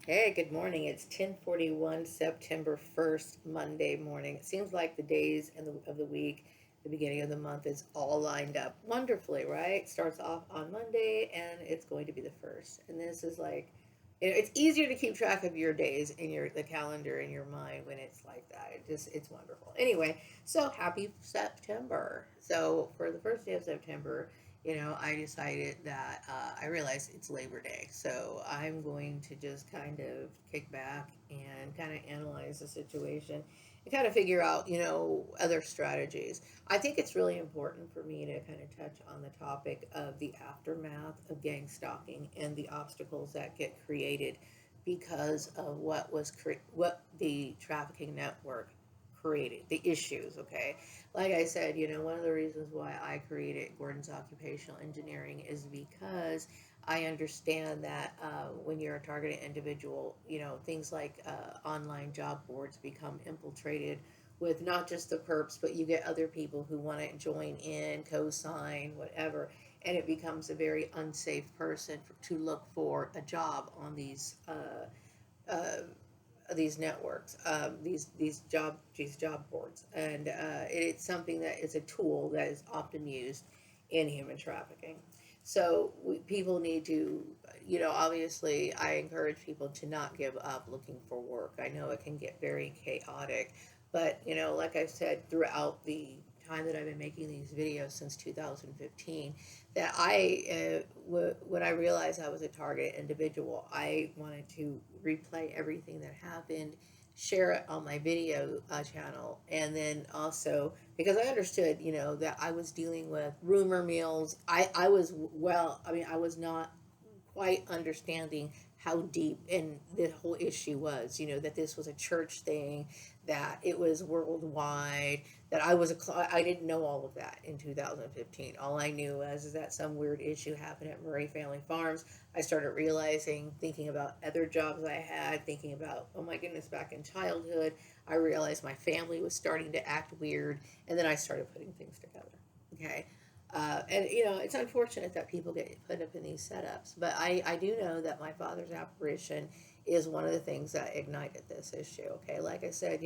Hey, good morning. It's 10:41, September 1st, Monday morning. It seems like the days of the week, the beginning of the month is all lined up wonderfully, right? Starts off on Monday and it's going to be the first. And this is like it's easier to keep track of your days in your the calendar in your mind when it's like that. It's wonderful. Anyway, so happy September. So for the first day of September, I decided that I realized it's Labor Day. So I'm going to just kind of kick back and kind of analyze the situation and kind of figure out, other strategies. I think it's really important for me to kind of touch on the topic of the aftermath of gang stalking and the obstacles that get created because of what the trafficking network created, the issues, okay? Like I said, one of the reasons why I created Gordon's Occupational Engineering is because I understand that when you're a targeted individual, things like online job boards become infiltrated with not just the perps, but you get other people who want to join in, co-sign, whatever, and it becomes a very unsafe person to look for a job on uh, these networks, these job boards, and it's something that is a tool that is often used in human trafficking. So people need to, obviously, I encourage people to not give up looking for work. I know it can get very chaotic, but like I said, throughout the time that I've been making these videos since 2015, that when I realized I was a target individual, I wanted to replay everything that happened, share it on my video channel, and then also because I understood, that I was dealing with rumor mills. I was well. I mean, I was not quite understanding how deep and the whole issue was, that this was a church thing, that it was worldwide, that I didn't know all of that in 2015. All I knew was is that some weird issue happened at Murray Family Farms. I started realizing, thinking about other jobs I had, thinking about, oh my goodness, back in childhood, I realized my family was starting to act weird, and then I started putting things together. Okay. And it's unfortunate that people get put up in these setups, but I do know that my father's apparition is one of the things that ignited this issue. Okay, like I said,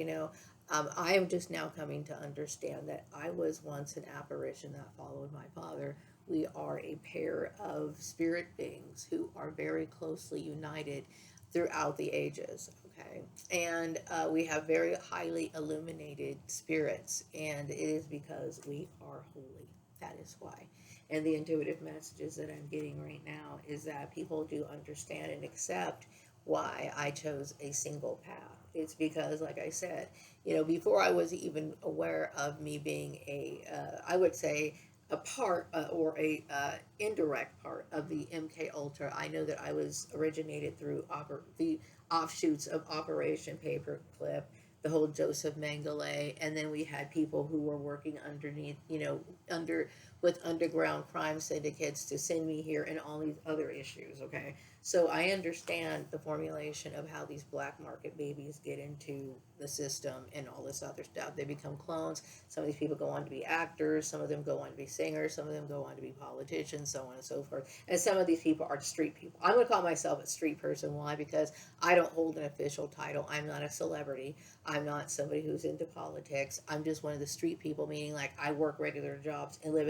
I am just now coming to understand that I was once an apparition that followed my father. We are a pair of spirit beings who are very closely united throughout the ages. Okay, and we have very highly illuminated spirits, and it is because we are holy. That is why. And the intuitive messages that I'm getting right now is that people do understand and accept why I chose a single path. It's because, like I said, before I was even aware of me being I would say, a part or a indirect part of the MK Ultra. I know that I was originated through the offshoots of Operation Paperclip, the whole Joseph Mengele, and then we had people who were working underneath, under with underground crime syndicates to send me here and all these other issues. Okay, so I understand the formulation of how these black market babies get into the system and all this other stuff. They become clones. Some of these people go on to be actors. Some of them go on to be singers. Some of them go on to be politicians, so on and so forth. And some of these people are street people. I'm going to call myself a street person. Why? Because I don't hold an official title. I'm not a celebrity. I'm not somebody who's into politics. I'm just one of the street people, meaning like I work regular jobs and live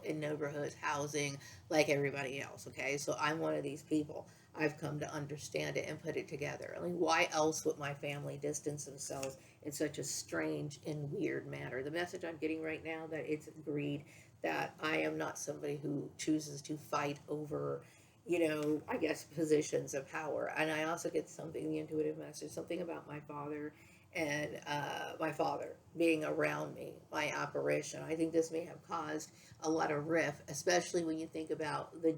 in neighborhoods, housing like everybody else. Okay, so I'm one of these people. I've come to understand it and put it together. I mean, why else would my family distance themselves in such a strange and weird manner? The message I'm getting right now that it's agreed that I am not somebody who chooses to fight over, I guess positions of power. And I also get something, the intuitive message, something about my father and my father being around me, my apparition. I think this may have caused a lot of rift, especially when you think about the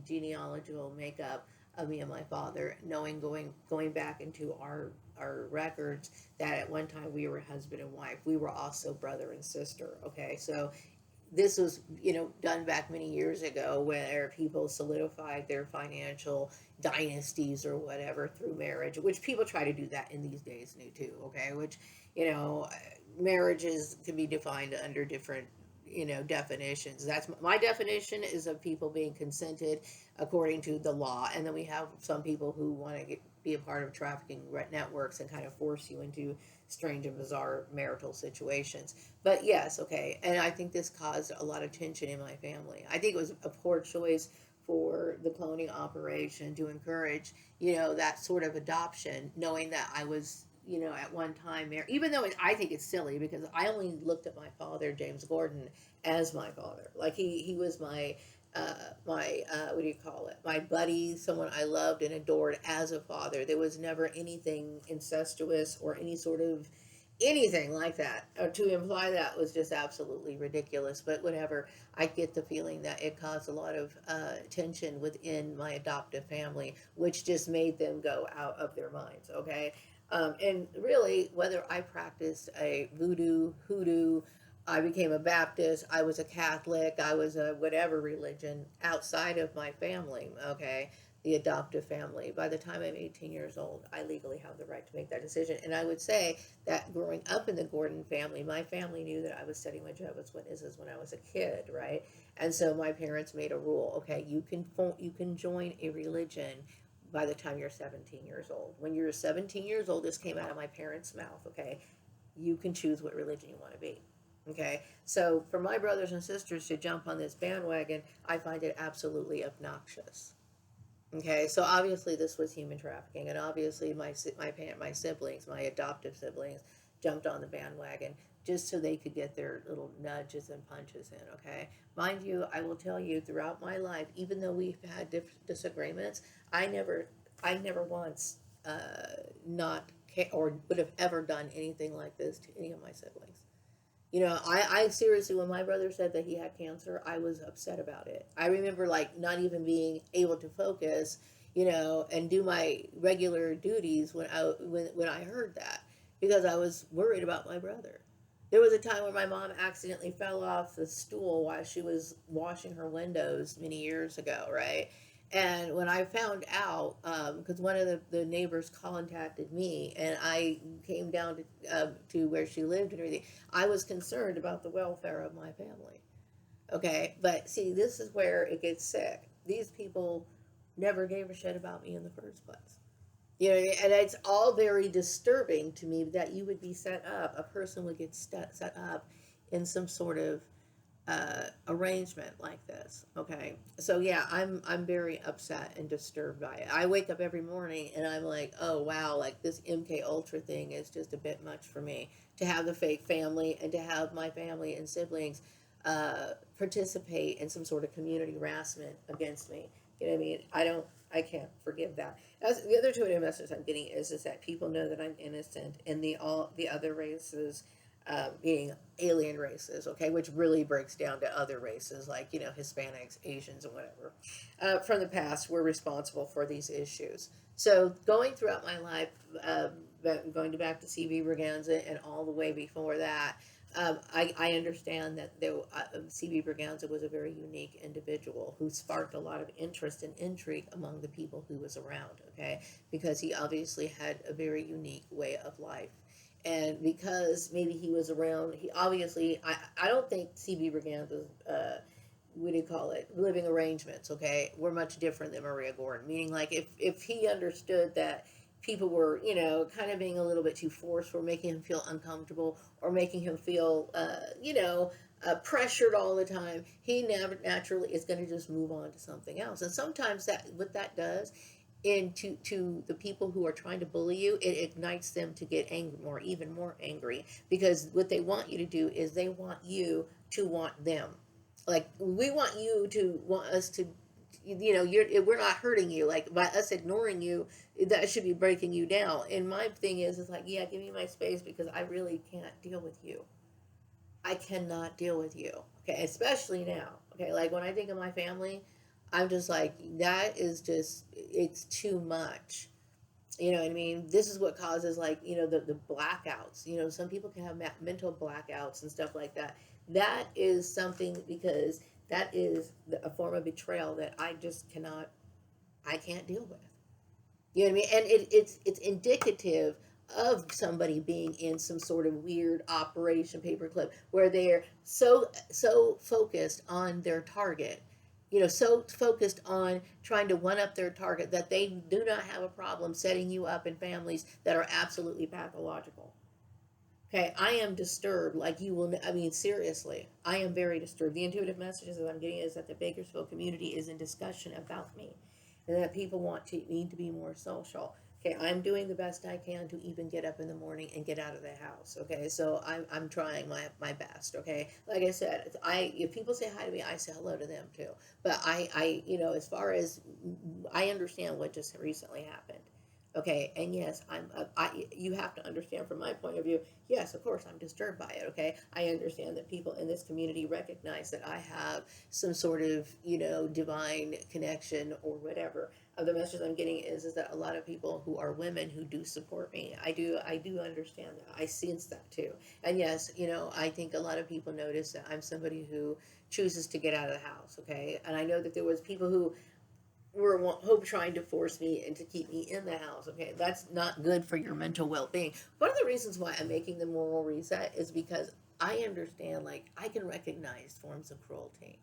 genealogical makeup of me and my father, knowing going back into our records that at one time we were husband and wife. We were also brother and sister. Okay, so this was done back many years ago where people solidified their financial dynasties or whatever through marriage, which people try to do that in these days new too. Okay, which you know marriages can be defined under different definitions. That's my definition, is of people being consented according to the law. And then we have some people who want to be a part of trafficking networks and kind of force you into strange and bizarre marital situations. But yes, okay. And I think this caused a lot of tension in my family. I think it was a poor choice for the cloning operation to encourage, that sort of adoption, knowing that I was, at one time married, even though I think it's silly, because I only looked at my father, James Gordon, as my father. Like he was what do you call it? My buddy, someone I loved and adored as a father. There was never anything incestuous or any sort of anything like that. To imply that was just absolutely ridiculous. But whatever, I get the feeling that it caused a lot of tension within my adoptive family, which just made them go out of their minds. Okay. And really, whether I practiced a voodoo, hoodoo, I became a Baptist, I was a Catholic, I was a whatever religion outside of my family, okay, the adoptive family. By the time I'm 18 years old, I legally have the right to make that decision. And I would say that growing up in the Gordon family, my family knew that I was studying with Jehovah's Witnesses when I was a kid, right? And so my parents made a rule, okay, you can join a religion by the time you're 17 years old. When you're 17 years old, this came out of my parents' mouth, okay, you can choose what religion you want to be. Okay, so for my brothers and sisters to jump on this bandwagon, I find it absolutely obnoxious. Okay, so obviously this was human trafficking, and obviously my siblings, my adoptive siblings, jumped on the bandwagon just so they could get their little nudges and punches in. Okay, mind you, I will tell you, throughout my life, even though we've had disagreements, I never, I never once not or would have ever done anything like this to any of my siblings. I seriously, when my brother said that he had cancer, I was upset about it. I remember like not even being able to focus, and do my regular duties when I heard that, because I was worried about my brother. There was a time where my mom accidentally fell off the stool while she was washing her windows many years ago, right? And when I found out, because one of the neighbors contacted me, and I came down to where she lived and everything, I was concerned about the welfare of my family. Okay, but see, this is where it gets sick. These people never gave a shit about me in the first place. And it's all very disturbing to me that you would be set up, a person would get set up in some sort of arrangement like this. Okay, so yeah, I'm very upset and disturbed by it. I wake up every morning and I'm like, oh wow, like this MK Ultra thing is just a bit much for me, to have the fake family and to have my family and siblings participate in some sort of community harassment against me. You know what I mean? I can't forgive that. As the other two messages I'm getting is that people know that I'm innocent, and the other races being alien races, okay, which really breaks down to other races like, Hispanics, Asians, and whatever, from the past were responsible for these issues. So going throughout my life, going back to C.B. Braganza and all the way before that, I understand that C.B. Braganza was a very unique individual who sparked a lot of interest and intrigue among the people who was around, okay, because he obviously had a very unique way of life. And because maybe he was around, he obviously, I don't think C.B. Braganza's, what do you call it, living arrangements, okay, were much different than Maria Gordon. Meaning, like, if he understood that people were, kind of being a little bit too forceful, making him feel uncomfortable, or making him feel, pressured all the time, he never naturally is going to just move on to something else. And sometimes what that does to the people who are trying to bully you, it ignites them to get angry, even more angry, because what they want you to do is they want you to want them. Like, we want you to want us to, we're not hurting you. Like, by us ignoring you, that should be breaking you down. And my thing is like, yeah, give me my space, because I really can't deal with you. I cannot deal with you. Okay, especially now. Okay, like when I think of my family, I'm just like, that is just, it's too much. You know what I mean? This is what causes, like, the blackouts. Some people can have mental blackouts and stuff like that. That is something, because that is a form of betrayal that I just cannot, I can't deal with. You know what I mean? And it's indicative of somebody being in some sort of weird operation paperclip where they're so focused on their target, so focused on trying to one up their target that they do not have a problem setting you up in families that are absolutely pathological. Okay, I am disturbed like you will. I mean, seriously, I am very disturbed. The intuitive messages that I'm getting is that the Bakersfield community is in discussion about me, and that people need to be more social. Okay, I'm doing the best I can to even get up in the morning and get out of the house. Okay, so I'm trying my best. Okay, like I said, if people say hi to me, I say hello to them too. But as far as I understand what just recently happened. Okay, and yes, you have to understand from my point of view. Yes, of course, I'm disturbed by it. Okay, I understand that people in this community recognize that I have some sort of, divine connection or whatever. The message I'm getting is that a lot of people who are women who do support me. I do understand that. I sense that too. And yes, I think a lot of people notice that I'm somebody who chooses to get out of the house. Okay, and I know that there was people who were hope trying to force me and to keep me in the house. Okay, that's not good for your mental well-being. One of the reasons why I'm making the moral reset is because I understand, like, I can recognize forms of cruelty.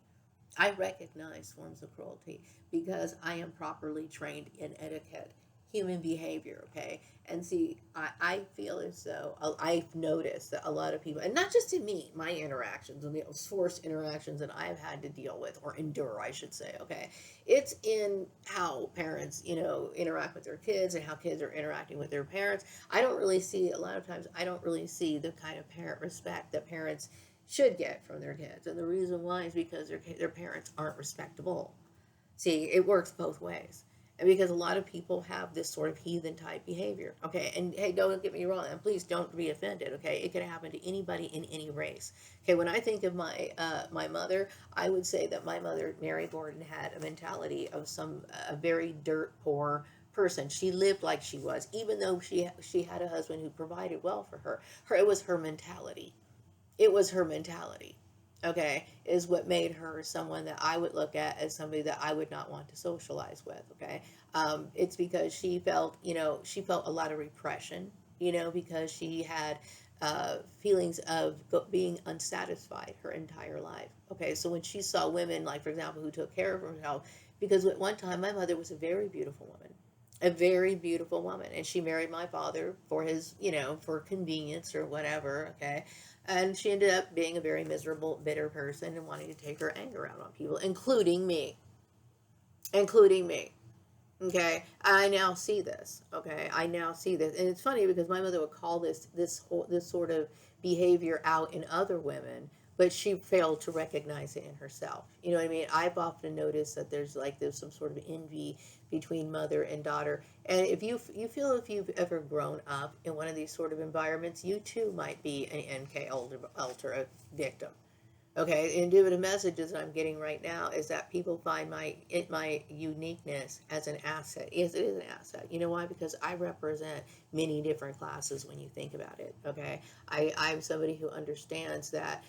I recognize forms of cruelty because I am properly trained in etiquette, human behavior, okay? And see, I feel as though I've noticed that a lot of people, and not just in me, my interactions and the forced interactions that I've had to deal with or endure, I should say, okay? It's in how parents, interact with their kids and how kids are interacting with their parents. A lot of times, I don't really see the kind of parent respect that parents should get from their kids. And the reason why is because their parents aren't respectable. See, it works both ways. And because a lot of people have this sort of heathen type behavior. Okay. And hey, don't get me wrong. And please don't be offended. Okay. It could happen to anybody in any race. Okay. When I think of my mother, I would say that my mother, Mary Gordon, had a mentality of a very dirt poor person. She lived like she was, even though she had a husband who provided well for her. It was her mentality. Okay, is what made her someone that I would look at as somebody that I would not want to socialize with. Okay, it's because she felt a lot of repression, because she had feelings of being unsatisfied her entire life. Okay, so when she saw women, like, for example, who took care of herself, because at one time my mother was a very beautiful woman, a very beautiful woman, and she married my father for his, for convenience or whatever. Okay, and she ended up being a very miserable, bitter person and wanting to take her anger out on people, including me. Okay, I now see this. Okay, I now see this, and it's funny because my mother would call this sort of behavior out in other women, but she failed to recognize it in herself. You know what I mean? I've often noticed that there's some sort of envy between mother and daughter, and if you feel if you've ever grown up in one of these sort of environments, you too might be an MK Ultra victim. Okay, intuitive messages that I'm getting right now is that people find my uniqueness as an asset. Yes, it is an asset. You know why? Because I represent many different classes when you think about it. Okay, I'm somebody who understands that.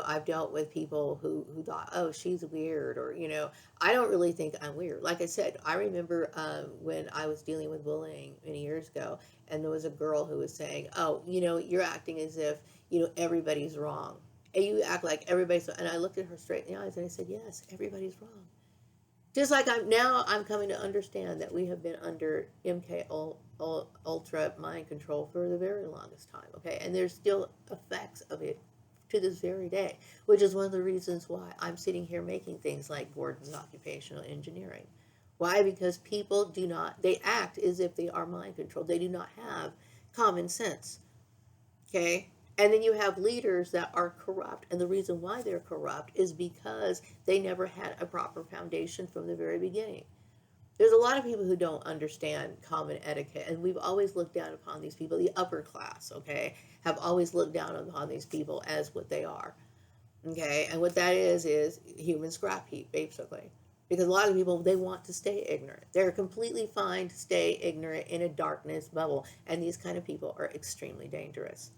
I've dealt with people who thought, oh, she's weird, or I don't really think I'm weird. Like I said, I remember when I was dealing with bullying many years ago, and there was a girl who was saying, oh, you're acting as if everybody's wrong, and you act like everybody's. And I looked at her straight in the eyes and I said, yes, everybody's wrong. Just like I'm coming to understand that we have been under MK Ultra mind control for the very longest time. Okay, and there's still effects of it to this very day, which is one of the reasons why I'm sitting here making things like Gordon's occupational engineering. Why? Because people they act as if they are mind controlled. They do not have common sense. Okay, and then you have leaders that are corrupt, and the reason why they're corrupt is because they never had a proper foundation from the very beginning. There's a lot of people who don't understand common etiquette, and we've always looked down upon these people. The upper class, okay, have always looked down upon these people as what they are. Okay, and what that is human scrap heap, basically. Because a lot of people, they want to stay ignorant. They're completely fine to stay ignorant in a darkness bubble, and these kind of people are extremely dangerous.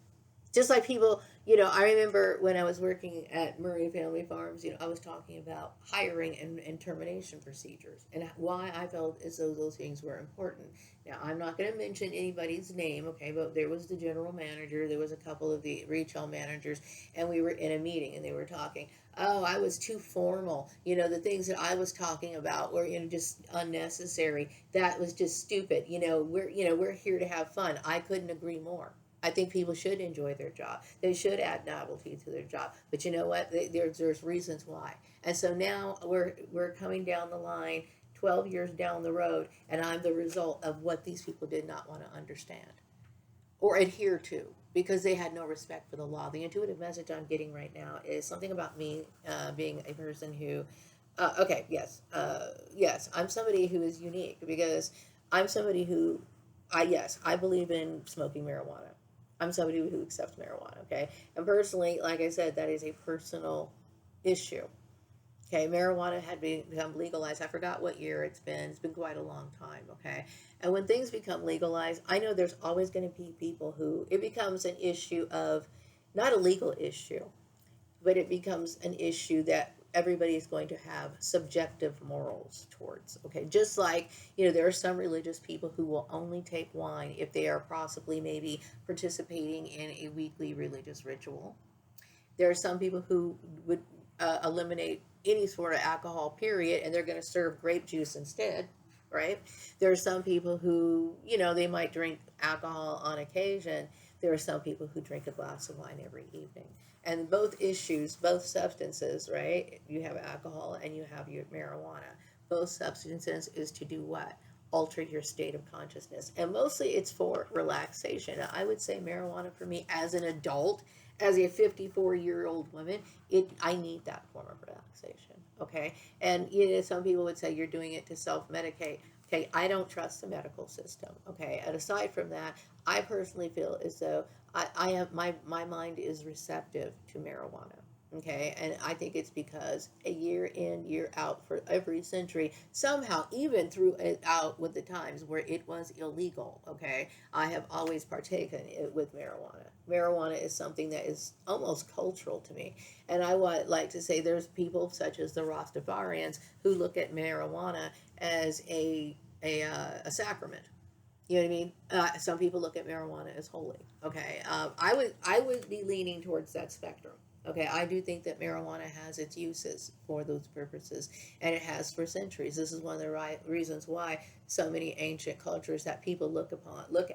Just like people, I remember when I was working at Murray Family Farms, I was talking about hiring and termination procedures and why I felt as though those things were important. Now, I'm not going to mention anybody's name, okay, but there was the general manager, there was a couple of the retail managers, and we were in a meeting and they were talking. Oh, I was too formal. The things that I was talking about were, just unnecessary. That was just stupid. We're here to have fun. I couldn't agree more. I think people should enjoy their job. They should add novelty to their job. But you know what? There's reasons why. And so now we're coming down the line, 12 years down the road, and I'm the result of what these people did not want to understand or adhere to because they had no respect for the law. The intuitive message I'm getting right now is something about me being a person who, okay, yes, yes, I'm somebody who is unique because I'm somebody who, yes, I believe in smoking marijuana. I'm somebody who accepts marijuana, okay? And personally, like I said, that is a personal issue. Okay, marijuana had become legalized. I forgot what year it's been. It's been quite a long time, okay? And when things become legalized, I know there's always going to be people who it becomes an issue of not a legal issue, but it becomes an issue that everybody is going to have subjective morals towards. Okay, just like there are some religious people who will only take wine if they are possibly maybe participating in a weekly religious ritual. There are some people who would eliminate any sort of alcohol, period, and they're going to serve grape juice instead, right? There are some people who, they might drink alcohol on occasion. There are some people who drink a glass of wine every evening. And both issues, both substances, right? You have alcohol and you have your marijuana. Both substances is to do what? Alter your state of consciousness. And mostly it's for relaxation. I would say marijuana for me as an adult, as a 54-year-old woman, I need that form of relaxation. Okay, and some people would say you're doing it to self-medicate. Okay, I don't trust the medical system. Okay, and aside from that, I personally feel as though I have my mind is receptive to marijuana. Okay, and I think it's because a year in, year out for every century, somehow, even through it out with the times where it was illegal, okay, I have always partaken with marijuana. Marijuana is something that is almost cultural to me. And I would like to say there's people such as the Rastafarians who look at marijuana as a sacrament. You know what I mean? Some people look at marijuana as holy. Okay, I would be leaning towards that spectrum. Okay, I do think that marijuana has its uses for those purposes, and it has for centuries. This is one of the reasons why so many ancient cultures that people look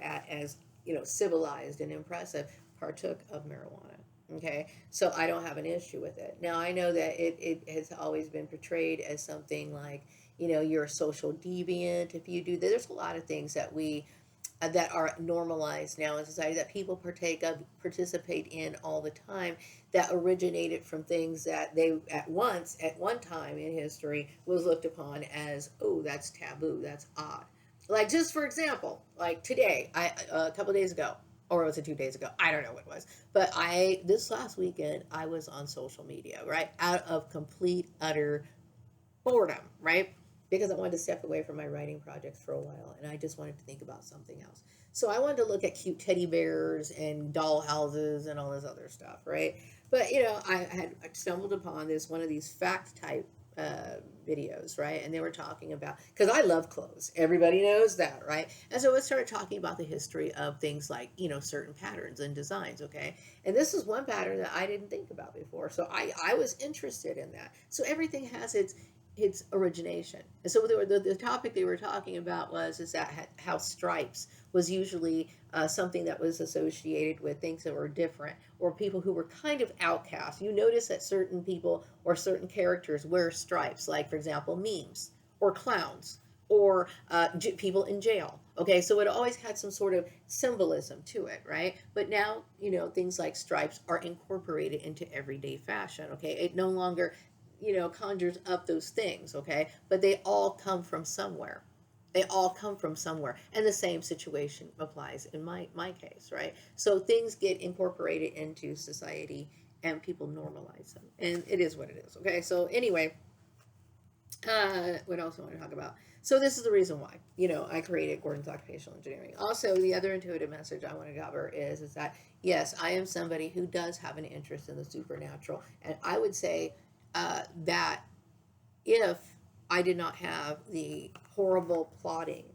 at as civilized and impressive partook of marijuana. Okay, so I don't have an issue with it. Now I know that it has always been portrayed as something like you're a social deviant if you do that. There's a lot of things that are normalized now in society that people partake of, participate in all the time, that originated from things that they at one time in history was looked upon as, oh, that's taboo, that's odd. Like, just for example, like today, a couple of days ago, or was it 2 days ago? I don't know what it was. But this last weekend, I was on social media, right? Out of complete, utter boredom, right? Because I wanted to step away from my writing projects for a while and I just wanted to think about something else. So I wanted to look at cute teddy bears and doll houses and all this other stuff, right? But I had stumbled upon this one of these fact type videos, right? And they were talking about, because I love clothes, everybody knows that, right? And so it started talking about the history of things like certain patterns and designs, okay? And this is one pattern that I didn't think about before, so I was interested in that. So everything has its origination. And so the topic they were talking about was is that how stripes was usually something that was associated with things that were different or people who were kind of outcasts. You notice that certain people or certain characters wear stripes, like for example memes or clowns or people in jail. Okay, so it always had some sort of symbolism to it, right? But now, things like stripes are incorporated into everyday fashion. Okay, it no longer conjures up those things, okay? But they all come from somewhere. They all come from somewhere. And the same situation applies in my case, right? So things get incorporated into society and people normalize them. And it is what it is, okay? So anyway, What else I want to talk about? So this is the reason why, I created Gordon's Occupational Engineering. Also, the other intuitive message I want to cover is that yes, I am somebody who does have an interest in the supernatural, and I would say that if I did not have the horrible plotting,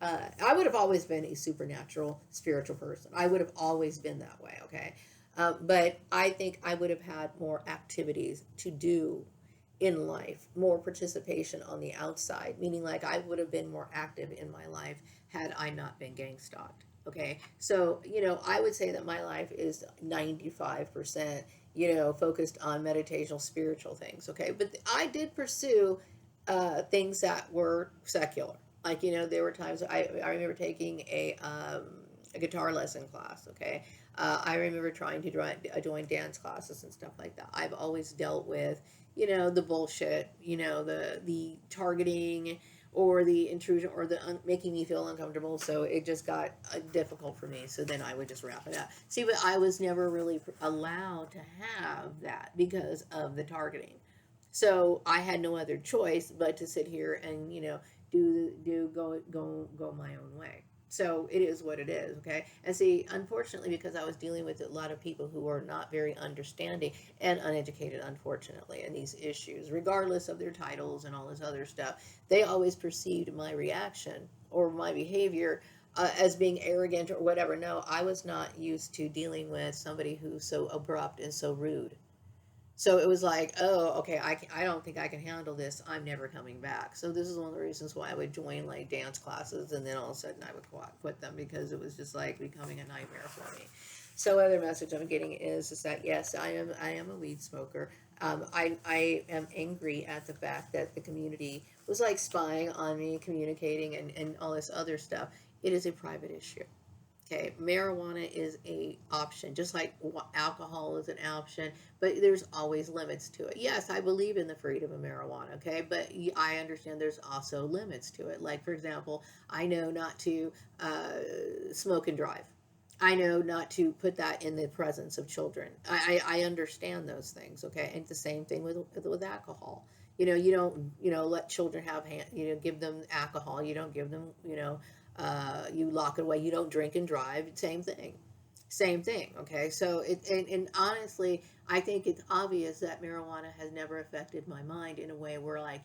I would have always been a supernatural, spiritual person. I would have always been that way, okay? But I think I would have had more activities to do in life, more participation on the outside, meaning like I would have been more active in my life had I not been gang stalked. Okay, so I would say that my life is 95%, focused on meditational, spiritual things. Okay, but I did pursue things that were secular. Like there were times I remember taking a guitar lesson class. Okay, I remember trying to join dance classes and stuff like that. I've always dealt with the bullshit, the targeting or the intrusion or the making me feel uncomfortable. So it just got difficult for me. So then I would just wrap it up. See, but I was never really allowed to have that because of the targeting. So I had no other choice but to sit here and go my own way. So it is what it is, okay? And see, unfortunately, because I was dealing with a lot of people who are not very understanding and uneducated, unfortunately, in these issues, regardless of their titles and all this other stuff, they always perceived my reaction or my behavior as being arrogant or whatever. No, I was not used to dealing with somebody who's so abrupt and so rude. So it was like, oh, okay, I don't think I can handle this. I'm never coming back. So this is one of the reasons why I would join like dance classes, and then all of a sudden I would quit them because it was just like becoming a nightmare for me. So other message I'm getting is that yes, I am a weed smoker. I am angry at the fact that the community was like spying on me, communicating, and all this other stuff. It is a private issue. Okay, marijuana is a option, just like alcohol is an option, but there's always limits to it. Yes, I believe in the freedom of marijuana, okay, but I understand there's also limits to it. Like, for example, I know not to smoke and drive. I know not to put that in the presence of children. I understand those things, okay, and the same thing with alcohol. You don't let children have give them alcohol. You don't give them you lock it away. You don't drink and drive. Same thing. Okay, so and honestly, I think it's obvious that marijuana has never affected my mind in a way where like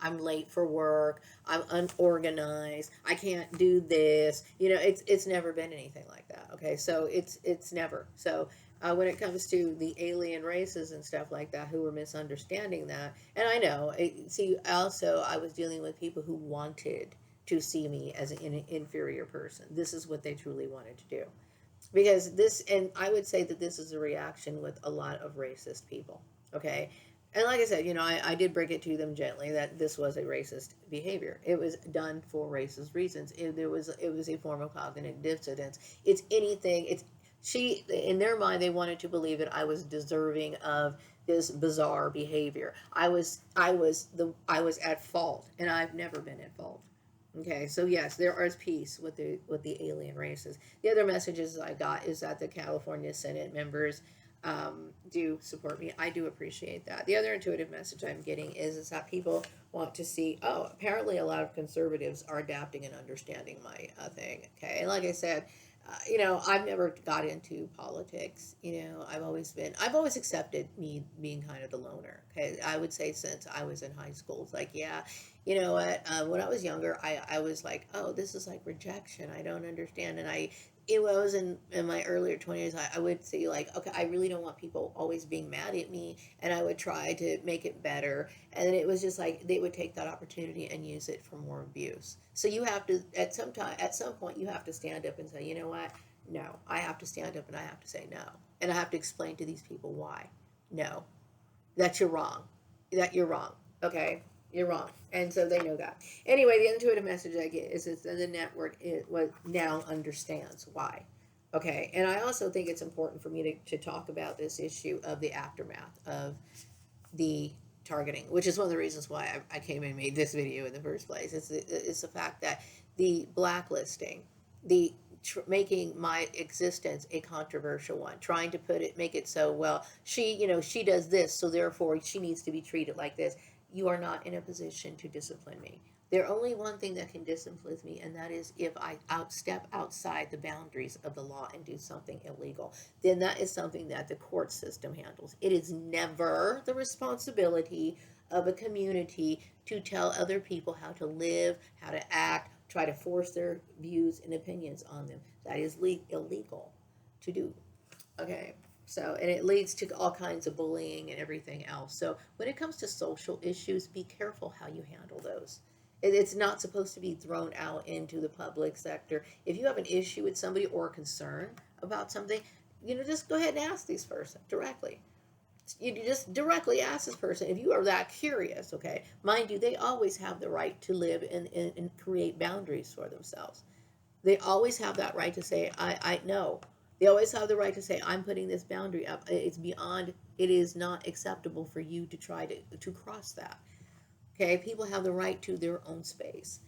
I'm late for work, I'm unorganized, I can't do this. It's never been anything like that. Okay, so it's never so. When it comes to the alien races and stuff like that, who were misunderstanding that, and I know, see, also I was dealing with people who wanted to see me as an inferior person. This is what they truly wanted to do. Because this, and I would say that this is a reaction with a lot of racist people. Okay. And like I said, I did break it to them gently that this was a racist behavior. It was done for racist reasons. It was a form of cognitive dissonance. It's anything. In their mind, they wanted to believe that I was deserving of this bizarre behavior. I was at fault, and I've never been at fault. Okay, so yes, there is peace with the alien races. The other messages I got is that the California Senate members do support me. I do appreciate that. The other intuitive message I'm getting is that people want to see. Oh, apparently a lot of conservatives are adapting and understanding my thing. Okay, and like I said, I've never got into politics. I've always accepted me being kind of the loner. Okay, I would say since I was in high school, it's like, yeah, you know what? When I was younger, I was like, oh, this is like rejection. I don't understand. And when I was in my earlier 20s, I would say, like, okay, I really don't want people always being mad at me. And I would try to make it better. And then it was just like they would take that opportunity and use it for more abuse. So you have to, at some point, you have to stand up and say, you know what? No, I have to stand up and I have to say no. And I have to explain to these people why. No, that you're wrong. That you're wrong. Okay? You're wrong. And so they know that. Anyway, the intuitive message I get is that the network now understands why. Okay. And I also think it's important for me to talk about this issue of the aftermath of the targeting, which is one of the reasons why I came and made this video in the first place. It's the fact that the blacklisting, the making my existence a controversial one, trying to make it so, well, she does this, so therefore she needs to be treated like this. you are not in a position to discipline me. There's only one thing that can discipline me, and that is if I step outside the boundaries of the law and do something illegal. Then that is something that the court system handles. It is never the responsibility of a community to tell other people how to live, how to act, try to force their views and opinions on them. That is illegal to do. Okay. So, and it leads to all kinds of bullying and everything else. So, when it comes to social issues, be careful how you handle those. It's not supposed to be thrown out into the public sector. If you have an issue with somebody or a concern about something, just go ahead and ask this person directly. You just directly ask this person if you are that curious, okay? Mind you, they always have the right to live and create boundaries for themselves. They always have that right to say, I know. They always have the right to say, I'm putting this boundary up. It's beyond, it is not acceptable for you to try to cross that. Okay, people have the right to their own space.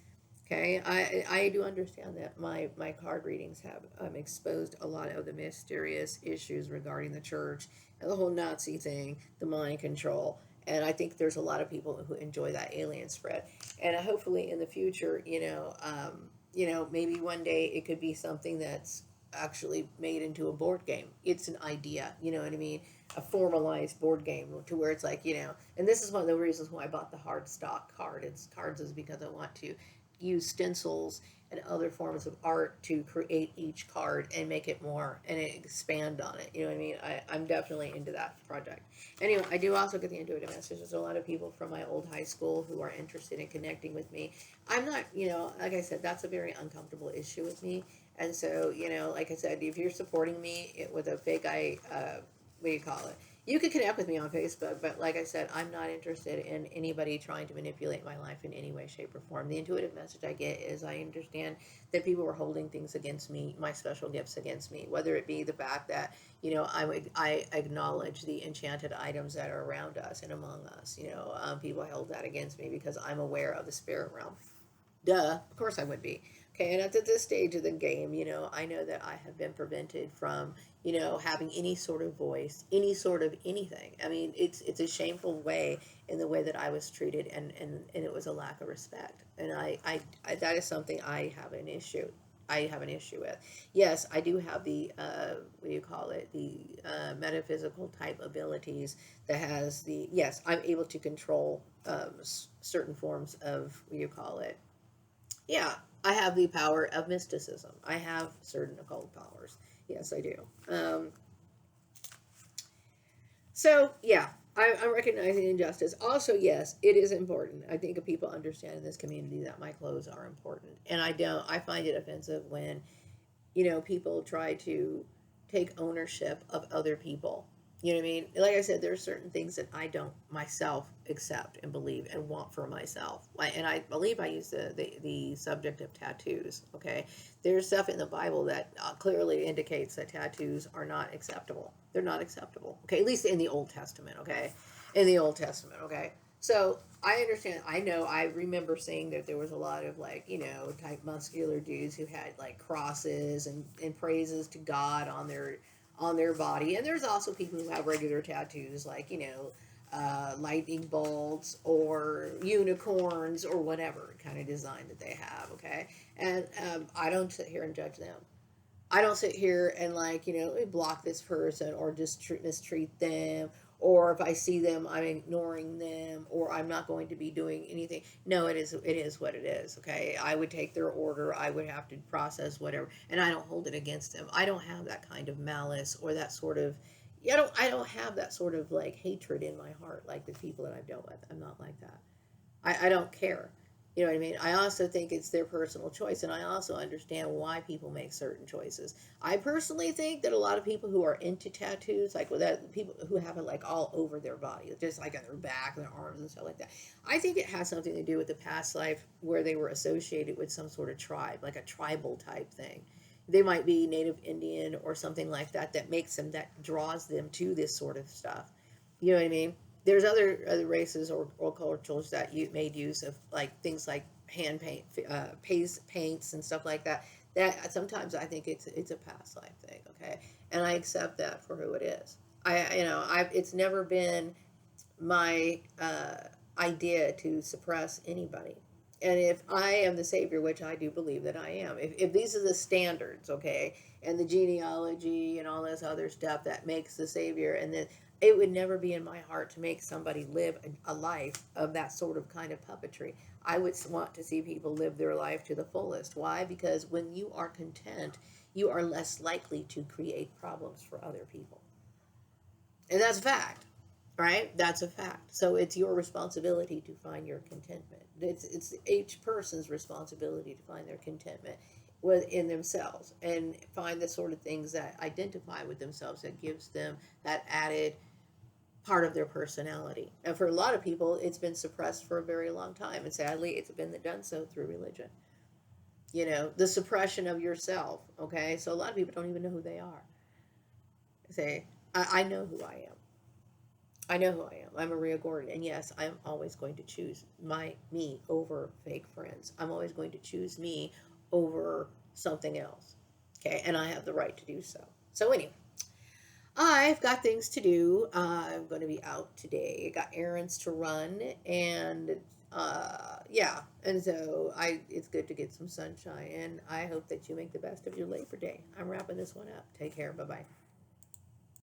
Okay, I do understand that my card readings have exposed a lot of the mysterious issues regarding the church and the whole Nazi thing, the mind control. And I think there's a lot of people who enjoy that alien spread. And hopefully in the future, maybe one day it could be something that's actually made into a board game. It's an idea, you know what I mean? A formalized board game to where it's like, and this is one of the reasons why I bought the hard stock cards is because I want to use stencils and other forms of art to create each card and make it more and expand on it. You know what I mean? I'm definitely into that project. Anyway, I do also get the intuitive message. There's a lot of people from my old high school who are interested in connecting with me. I'm not, like I said, that's a very uncomfortable issue with me. And so, like I said, if you're supporting me with a fake what do you call it? You can connect with me on Facebook, but like I said, I'm not interested in anybody trying to manipulate my life in any way, shape, or form. The intuitive message I get is I understand that people were holding things against me, my special gifts against me, whether it be the fact that, I acknowledge the enchanted items that are around us and among us. People held that against me because I'm aware of the spirit realm. Duh, of course I would be. Okay, and at this stage of the game, I know that I have been prevented from, having any sort of voice, any sort of anything. I mean, it's a shameful way in the way that I was treated, and it was a lack of respect. And I that is something I have an issue. I have an issue with. Yes, I do have the what do you call it? The metaphysical type abilities that has the yes. I'm able to control certain forms of what do you call it? Yeah, I have the power of mysticism. I have certain occult powers. Yes, I do. Um, so, yeah, I'm recognizing injustice. Also, yes, it is important. I think people understand in this community that my clothes are important. And I find it offensive when, people try to take ownership of other people. You know what I mean? Like I said, there are certain things that I don't myself accept and believe and want for myself. And I believe I use the subject of tattoos. Okay, there's stuff in the Bible that clearly indicates that tattoos are not acceptable. They're not acceptable. Okay, at least in the Old Testament. Okay, in the Old Testament. Okay, so I understand. I know. I remember seeing that there was a lot of type muscular dudes who had like crosses and praises to God on their body. And there's also people who have regular tattoos, like lightning bolts or unicorns or whatever kind of design that they have. Okay, and I don't sit here and judge them. I don't sit here and block this person or just mistreat them, or if I see them I'm ignoring them, or I'm not going to be doing anything. No, it is what it is. Okay, I would take their order, I would have to process whatever, and I don't hold it against them. I don't have that kind of malice or that sort of I don't have that sort of hatred in my heart like the people that I've dealt with. I'm not like that. I don't care. You know what I mean? I also think it's their personal choice, and I also understand why people make certain choices. I personally think that a lot of people who are into tattoos, like with that, people who have it all over their body, just like on their back, their arms, and stuff like that, I think it has something to do with the past life where they were associated with some sort of tribe, like a tribal type thing. They might be Native Indian or something like that that draws them to this sort of stuff. You know what I mean? There's other races or cultures that made use of things like hand paint, paints and stuff like that. That sometimes I think it's a past life thing, okay, and I accept that for who it is. I it's never been my idea to suppress anybody. And if I am the savior, which I do believe that I am, if these are the standards, okay, and the genealogy and all this other stuff that makes the savior, and then it would never be in my heart to make somebody live a life of that sort of kind of puppetry. I would want to see people live their life to the fullest. Why? Because when you are content, you are less likely to create problems for other people. And that's a fact, right? That's a fact. So it's your responsibility to find your contentment. It's each person's responsibility to find their contentment within themselves and find the sort of things that identify with themselves that gives them that added part of their personality. And for a lot of people, it's been suppressed for a very long time. And sadly, it's been done so through religion. You know, the suppression of yourself. Okay. So a lot of people don't even know who they are. Say, I know who I am. I know who I am. I'm Maria Gordon, and yes, I'm always going to choose me over fake friends. I'm always going to choose me over something else. Okay, and I have the right to do so. So anyway, I've got things to do. I'm going to be out today. I got errands to run, and yeah, and so it's good to get some sunshine. And I hope that you make the best of your Labor Day. I'm wrapping this one up. Take care. Bye bye.